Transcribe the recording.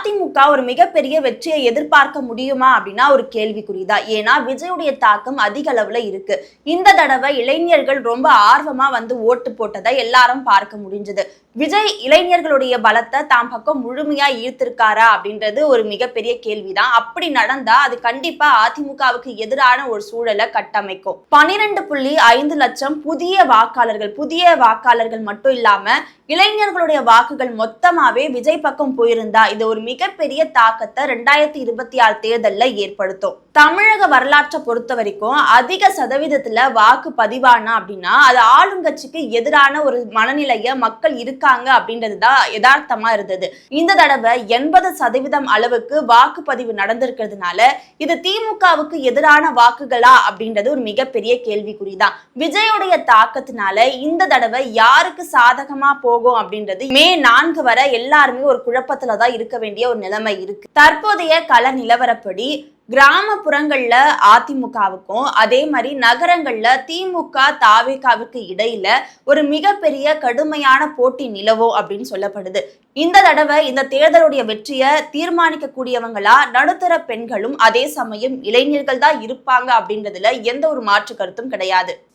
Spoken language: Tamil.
அதிமுக ஒரு மிகப்பெரிய வெற்றியை எதிர்பார்க்க முடியுமா அப்படின்னா ஒரு கேள்விக்குறிதான். ஏன்னா விஜயுடைய தாக்கம் அதிக அளவுல இருக்கு. இந்த தடவை இளைஞர்கள் ரொம்ப ஆர்வமா வந்து ஓட்டு போட்டதை எல்லாரும் பார்க்க முடிஞ்சது. விஜய் இளைஞர்களுடைய பலத்தை தாம் பக்கம் முழுமையா ஈர்த்திருக்காரா அப்படின்றது ஒரு மிகப்பெரிய கேள்விதான். அப்படி நடந்தா அது கண்டிப்பா அதிமுகவுக்கு எதிரான ஒரு சூழலை கட்டமைக்கும். 12.5 லட்சம் புதிய வாக்காளர்கள் மட்டும் இல்லாம இளைஞர்களுடைய வாக்குகள் மொத்தமாவே விஜய் பக்கம் போயிருந்தா இது ஒரு மிகப்பெரிய தாக்கத்தை 2026 தேர்தல்ல ஏற்படுத்தும். தமிழக வரலாற்றை பொறுத்த வரைக்கும் அதிக சதவீதத்துல வாக்கு பதிவானா அப்படின்னா அது ஆளுங்கட்சிக்கு எதிரான ஒரு மனநிலைய மக்கள் இருக்காங்க அப்படின்றதுதான் யதார்த்தமா இருந்தது. இந்த தடவை 80% அளவுக்கு வாக்குப்பதிவு நடந்திருக்கிறதுனால இது திமுகவுக்கு எதிரான வாக்குகளா அப்படின்றது ஒரு மிகப்பெரிய கேள்விக்குறிதான். விஜயோடைய தாக்கத்தினால இந்த தடவை யாருக்கு சாதகமா போகும் அப்படின்றது மே 4 வரை எல்லாருமே ஒரு குழப்பத்துலதான் இருக்க வேண்டிய ஒரு நிலைமை இருக்கு. தற்போதைய கள நிலவரப்படி கிராமப்புறங்கள்ல அதிமுகவுக்கும் அதே மாதிரி நகரங்கள்ல திமுக தாவேகாவுக்கு இடையில ஒரு மிகப்பெரிய கடுமையான போட்டி நிலவும் அப்படின்னு சொல்லப்படுது. இந்த தடவை இந்த தேர்தலுடைய வெற்றியை தீர்மானிக்க கூடியவங்களா நடுத்தர பெண்களும் அதே சமயம் இளைஞர்கள் தான் இருப்பாங்க அப்படின்றதுல எந்த ஒரு மாற்று கருத்தும் கிடையாது.